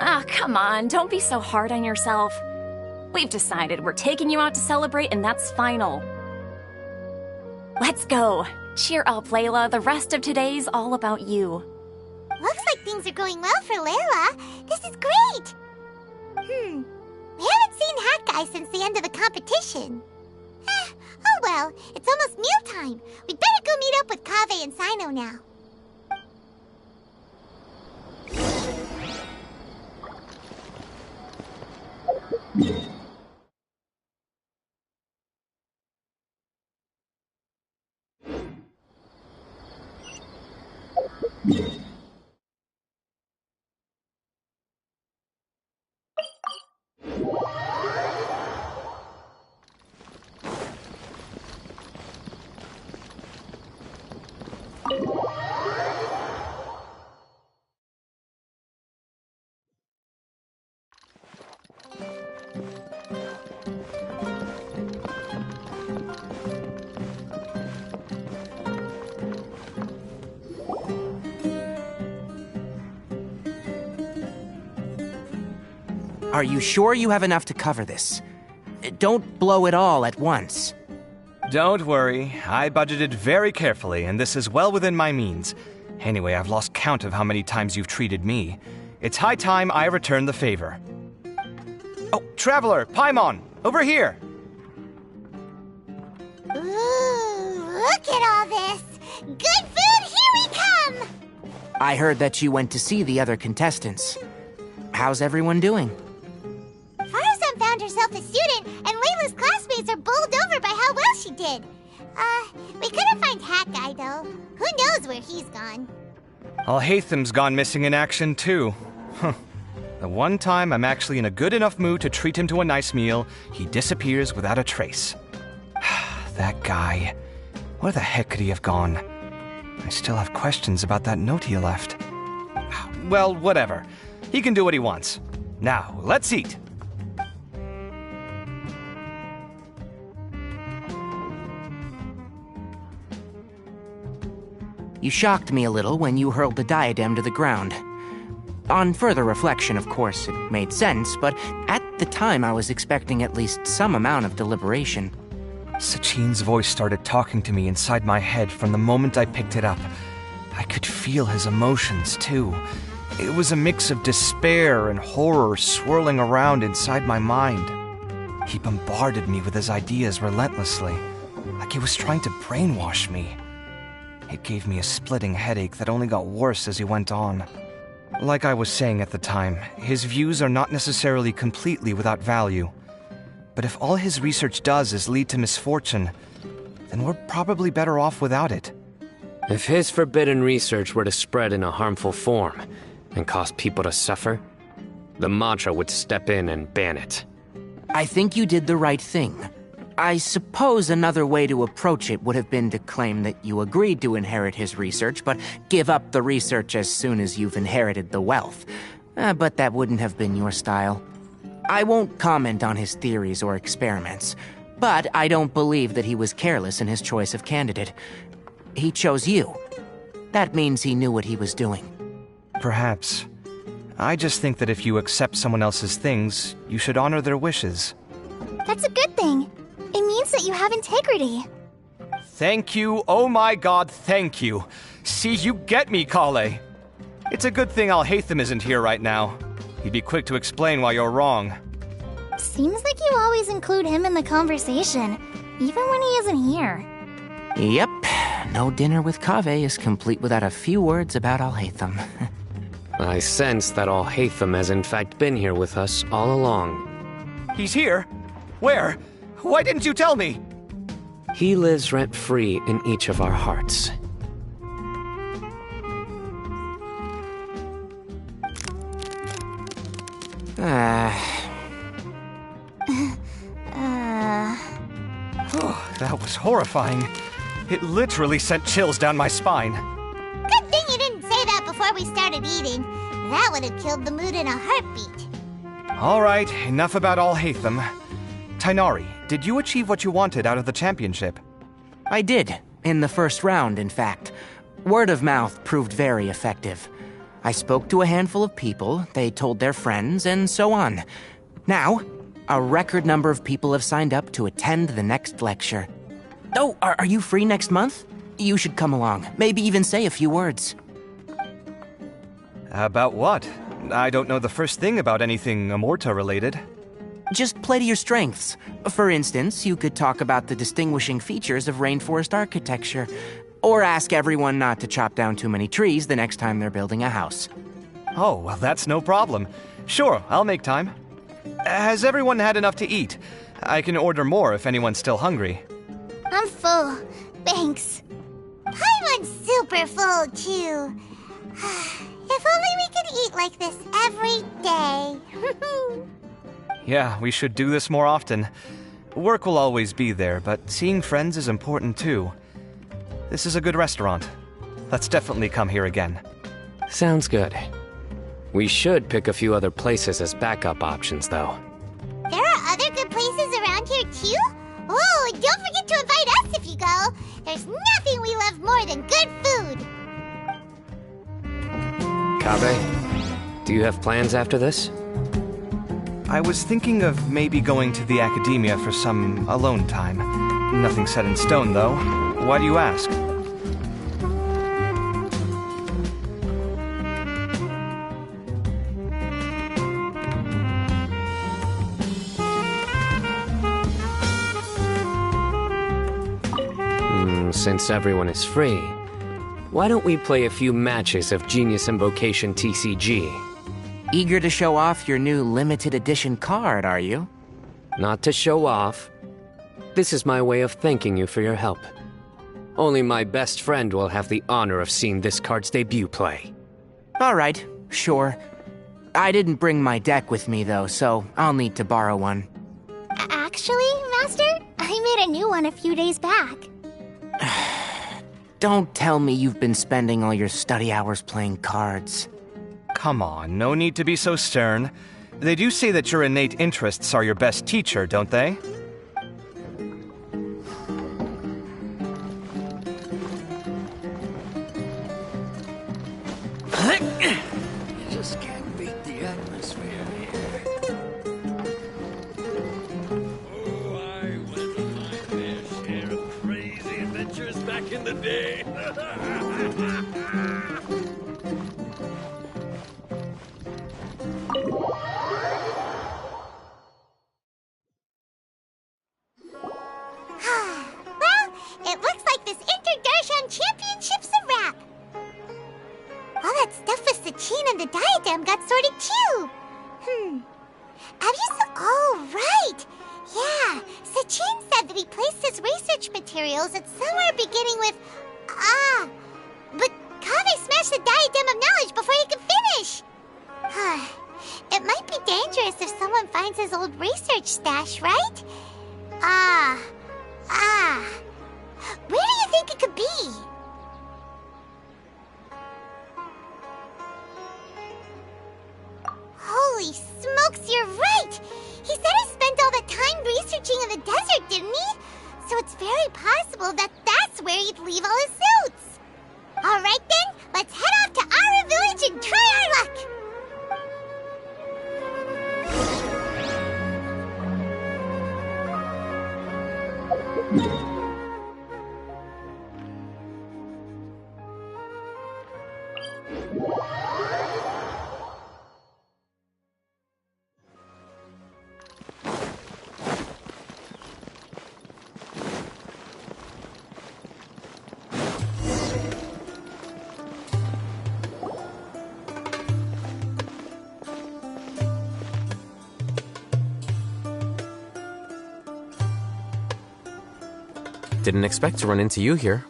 Ah, come on, don't be so hard on yourself. We've decided we're taking you out to celebrate, and that's final. Let's go. Cheer up, Layla. The rest of today's all about you. Looks like things are going well for Layla. This is great. We haven't seen Hat Guy since the end of the competition. Oh well, it's almost mealtime. We'd better go meet up with Kaveh and Sino now. Are you sure you have enough to cover this? Don't blow it all at once. Don't worry, I budgeted very carefully, and this is well within my means. Anyway, I've lost count of how many times you've treated me. It's high time I return the favor. Oh, Traveler, Paimon, over here! Ooh, look at all this! Good food, here we come! I heard that you went to see the other contestants. How's everyone doing? Farazan found herself a student, and Layla's classmates are bowled over by how well she did. We couldn't find Hat Guy, though. Who knows where he's gone? Al-Haytham's gone missing in action, too. Huh. The one time I'm actually in a good enough mood to treat him to a nice meal, he disappears without a trace. That guy. Where the heck could he have gone? I still have questions about that note he left. Well, whatever. He can do what he wants. Now, let's eat. You shocked me a little when you hurled the diadem to the ground. On further reflection, of course, it made sense, but at the time I was expecting at least some amount of deliberation. Sachin's voice started talking to me inside my head from the moment I picked it up. I could feel his emotions, too. It was a mix of despair and horror swirling around inside my mind. He bombarded me with his ideas relentlessly, like he was trying to brainwash me. It gave me a splitting headache that only got worse as he went on. Like I was saying at the time, his views are not necessarily completely without value. But if all his research does is lead to misfortune, then we're probably better off without it. If his forbidden research were to spread in a harmful form and cause people to suffer, the Matra would step in and ban it. I think you did the right thing. I suppose another way to approach it would have been to claim that you agreed to inherit his research, but give up the research as soon as you've inherited the wealth. But that wouldn't have been your style. I won't comment on his theories or experiments, but I don't believe that he was careless in his choice of candidate. He chose you. That means he knew what he was doing. Perhaps. I just think that if you accept someone else's things, you should honor their wishes. That's a good thing. It means that you have integrity. Thank you, oh my god, thank you. See, you get me, Kale. It's a good thing Alhaitham isn't here right now. He'd be quick to explain why you're wrong. Seems like you always include him in the conversation, even when he isn't here. Yep, no dinner with Kaveh is complete without a few words about Alhaitham. I sense that Alhaitham has in fact been here with us all along. He's here? Where? Why didn't you tell me? He lives rent-free in each of our hearts. That was horrifying. It literally sent chills down my spine. Good thing you didn't say that before we started eating. That would have killed the mood in a heartbeat. All right, enough about Alhaitham. Tighnari, did you achieve what you wanted out of the championship? I did, in the first round, in fact. Word of mouth proved very effective. I spoke to a handful of people, they told their friends, and so on. Now, a record number of people have signed up to attend the next lecture. Oh, are you free next month? You should come along, maybe even say a few words. About what? I don't know the first thing about anything Amorta-related. Just play to your strengths. For instance, you could talk about the distinguishing features of rainforest architecture, or ask everyone not to chop down too many trees the next time they're building a house. Oh, well, that's no problem. Sure, I'll make time. Has everyone had enough to eat? I can order more if anyone's still hungry. I'm full. Thanks. Paimon's super full, too. If only we could eat like this every day. Yeah, we should do this more often. Work will always be there, but seeing friends is important too. This is a good restaurant. Let's definitely come here again. Sounds good. We should pick a few other places as backup options, though. There are other good places around here, too? Oh, and don't forget to invite us if you go. There's nothing we love more than good food. Kaveh, do you have plans after this? I was thinking of maybe going to the academia for some alone time. Nothing set in stone, though. Why do you ask? Since everyone is free, why don't we play a few matches of Genius Invocation TCG? Eager to show off your new limited edition card, are you? Not to show off. This is my way of thanking you for your help. Only my best friend will have the honor of seeing this card's debut play. All right, sure. I didn't bring my deck with me, though, so I'll need to borrow one. Actually, Master, I made a new one a few days back. Don't tell me you've been spending all your study hours playing cards. Come on, no need to be so stern. They do say that your innate interests are your best teacher, don't they? You just can't beat the atmosphere here. Oh, I went on my fair share of crazy adventures back in the day. Well, it looks like this Inter-Darshan Championship's a wrap. All that stuff with Sachin and the diadem got sorted too. Oh, right. Yeah, Sachin said that he placed his research materials at somewhere beginning with but Kaveh smashed the diadem of knowledge before he could finish. It might be dangerous if someone finds his old research stash, right? Where do you think it could be? Holy smokes, you're right! He said he spent all that time researching in the desert, didn't he? So it's very possible that that's where he'd leave all his suits. All right then, let's head off to Aru Village and try our luck! Didn't expect to run into you here.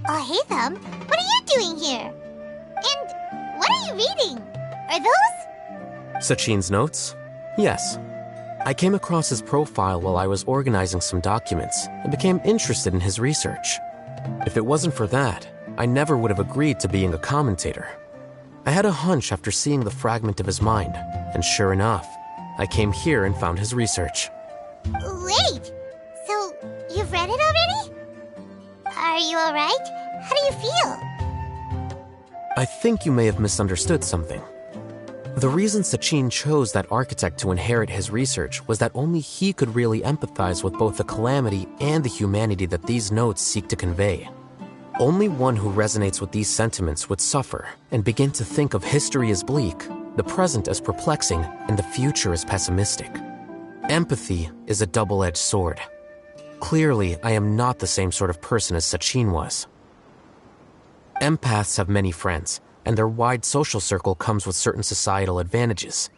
Oh, hey, Thumb. What are you doing here? And what are you reading? Are those? Sachin's notes? Yes. I came across his profile while I was organizing some documents and became interested in his research. If it wasn't for that, I never would have agreed to being a commentator. I had a hunch after seeing the fragment of his mind, and sure enough, I came here and found his research. Wait! So, you've read it already? Are you alright? How do you feel? I think you may have misunderstood something. The reason Sachin chose that architect to inherit his research was that only he could really empathize with both the calamity and the humanity that these notes seek to convey. Only one who resonates with these sentiments would suffer and begin to think of history as bleak, the present as perplexing, and the future as pessimistic. Empathy is a double-edged sword. Clearly, I am not the same sort of person as Sachin was. Empaths have many friends, and their wide social circle comes with certain societal advantages.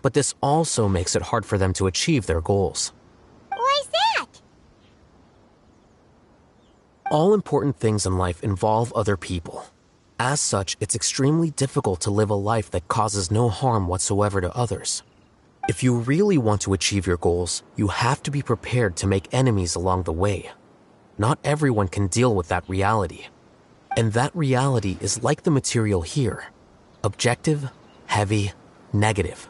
But this also makes it hard for them to achieve their goals. Why's that? All important things in life involve other people. As such, it's extremely difficult to live a life that causes no harm whatsoever to others. If you really want to achieve your goals, you have to be prepared to make enemies along the way. Not everyone can deal with that reality. And that reality is like the material here. Objective, heavy, negative.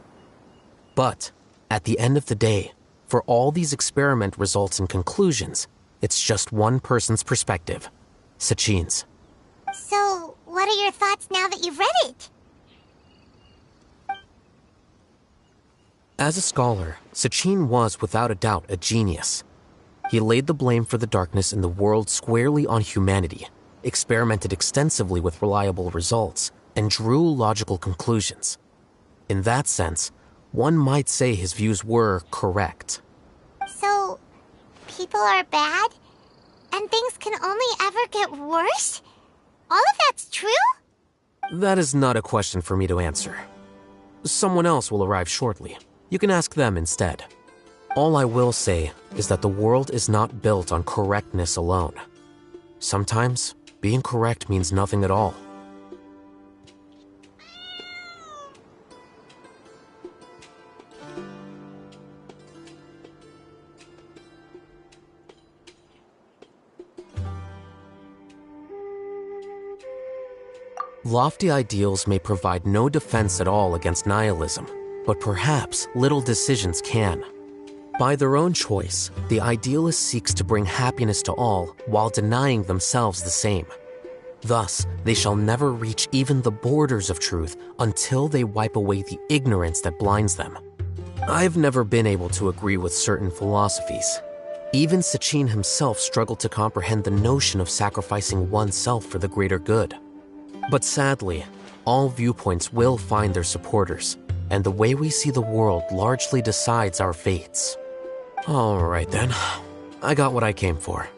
But, at the end of the day, for all these experiment results and conclusions, it's just one person's perspective. Sachin's. So, what are your thoughts now that you've read it? As a scholar, Sachin was without a doubt a genius. He laid the blame for the darkness in the world squarely on humanity, experimented extensively with reliable results, and drew logical conclusions. In that sense, one might say his views were correct. So, people are bad? And things can only ever get worse? All of that's true? That is not a question for me to answer. Someone else will arrive shortly. You can ask them instead. All I will say is that the world is not built on correctness alone. Sometimes, being correct means nothing at all. Lofty ideals may provide no defense at all against nihilism, but perhaps little decisions can. By their own choice, the idealist seeks to bring happiness to all while denying themselves the same. Thus, they shall never reach even the borders of truth until they wipe away the ignorance that blinds them. I've never been able to agree with certain philosophies. Even Sachin himself struggled to comprehend the notion of sacrificing oneself for the greater good. But sadly, all viewpoints will find their supporters, and the way we see the world largely decides our fates. Alright then, I got what I came for.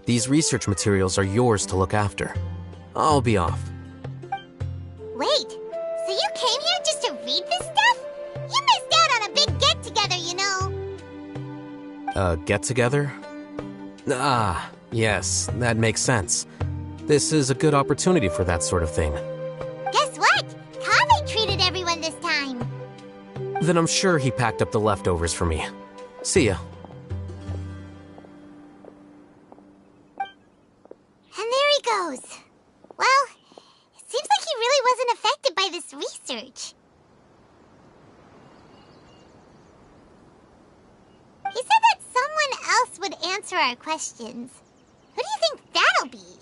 These research materials are yours to look after. I'll be off. Wait, so you came here just to read this stuff? You missed out on a big get-together, you know. Get-together? Ah, yes, that makes sense. This is a good opportunity for that sort of thing. Guess what? Kaveh treated everyone this time. Then I'm sure he packed up the leftovers for me. See ya. And there he goes. Well, it seems like he really wasn't affected by this research. He said that someone else would answer our questions. Who do you think that'll be?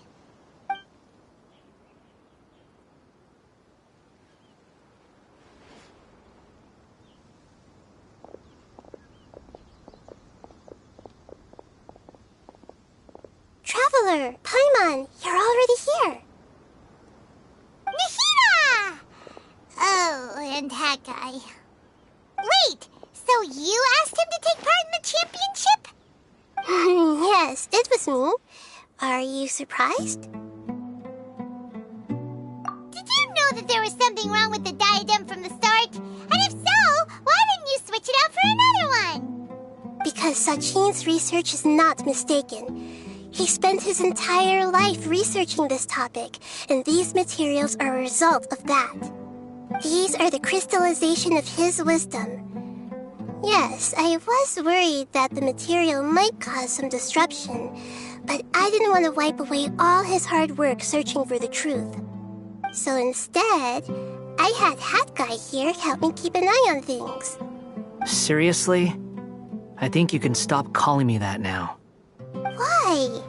Traveler! Paimon, you're already here! Nahida! Oh, and that guy. Wait, so you asked him to take part in the championship? Yes, it was me. Are you surprised? Did you know that there was something wrong with the diadem from the start? And if so, why didn't you switch it out for another one? Because Sachin's research is not mistaken. He spent his entire life researching this topic, and these materials are a result of that. These are the crystallization of his wisdom. Yes, I was worried that the material might cause some disruption, but I didn't want to wipe away all his hard work searching for the truth. So instead, I had Hat Guy here help me keep an eye on things. Seriously? I think you can stop calling me that now. Why?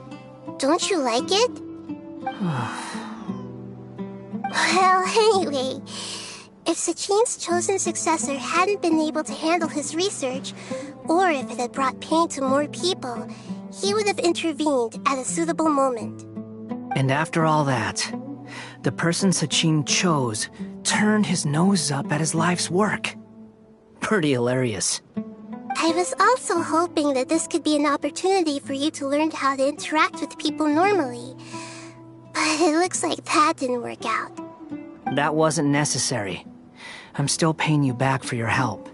Don't you like it? Well, anyway, if Sachin's chosen successor hadn't been able to handle his research, or if it had brought pain to more people, he would have intervened at a suitable moment. And after all that, the person Sachin chose turned his nose up at his life's work. Pretty hilarious. I was also hoping that this could be an opportunity for you to learn how to interact with people normally. But it looks like that didn't work out. That wasn't necessary. I'm still paying you back for your help.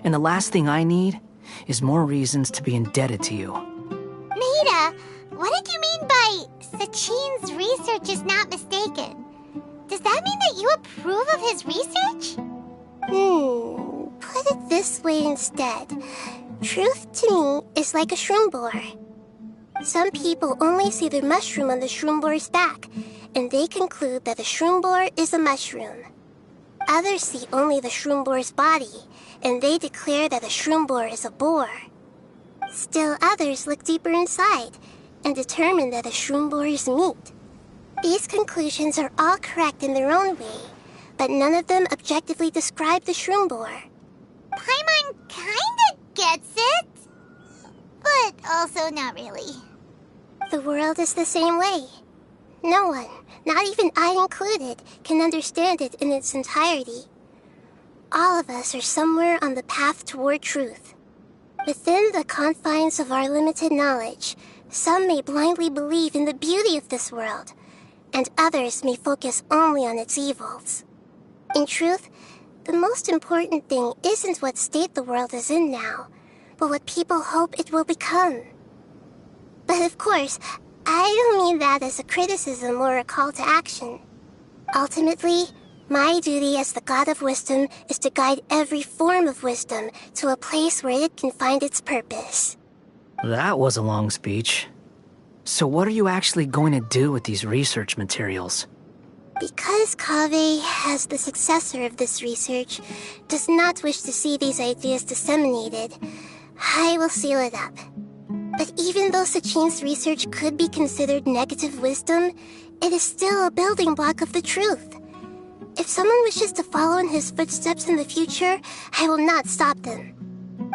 And the last thing I need is more reasons to be indebted to you. Nahida, what did you mean by Sachin's research is not mistaken? Does that mean that you approve of his research? Put it this way instead. Truth to me is like a shroom boar. Some people only see the mushroom on the shroom boar's back, and they conclude that the shroom boar is a mushroom. Others see only the shroom boar's body, and they declare that the shroom boar is a boar. Still others look deeper inside, and determine that the shroom boar is meat. These conclusions are all correct in their own way, but none of them objectively describe the shroom boar. Paimon kinda gets it, but also not really. The world is the same way. No one, not even I included, can understand it in its entirety. All of us are somewhere on the path toward truth. Within the confines of our limited knowledge, some may blindly believe in the beauty of this world, and others may focus only on its evils. In truth, the most important thing isn't what state the world is in now, but what people hope it will become. But of course, I don't mean that as a criticism or a call to action. Ultimately, my duty as the God of Wisdom is to guide every form of wisdom to a place where it can find its purpose. That was a long speech. So what are you actually going to do with these research materials? Because Kaveh, as the successor of this research, does not wish to see these ideas disseminated, I will seal it up. But even though Sachin's research could be considered negative wisdom, it is still a building block of the truth. If someone wishes to follow in his footsteps in the future, I will not stop them.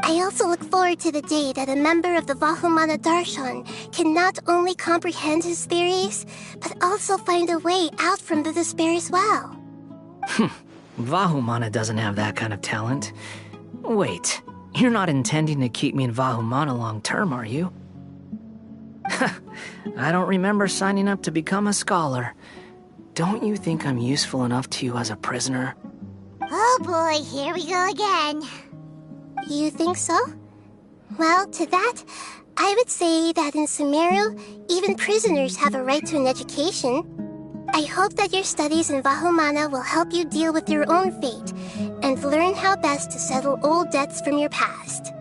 I also look forward to the day that a member of the Vahumana Darshan can not only comprehend his theories, but also find a way out from the despair as well. Vahumana doesn't have that kind of talent. Wait, you're not intending to keep me in Vahumana long term, are you? I don't remember signing up to become a scholar. Don't you think I'm useful enough to you as a prisoner? Oh boy, here we go again. You think so? Well, to that, I would say that in Sumeru, even prisoners have a right to an education. I hope that your studies in Vahumana will help you deal with your own fate and learn how best to settle old debts from your past.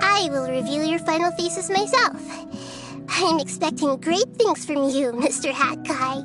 I will review your final thesis myself. I'm expecting great things from you, Mr. Hat Guy.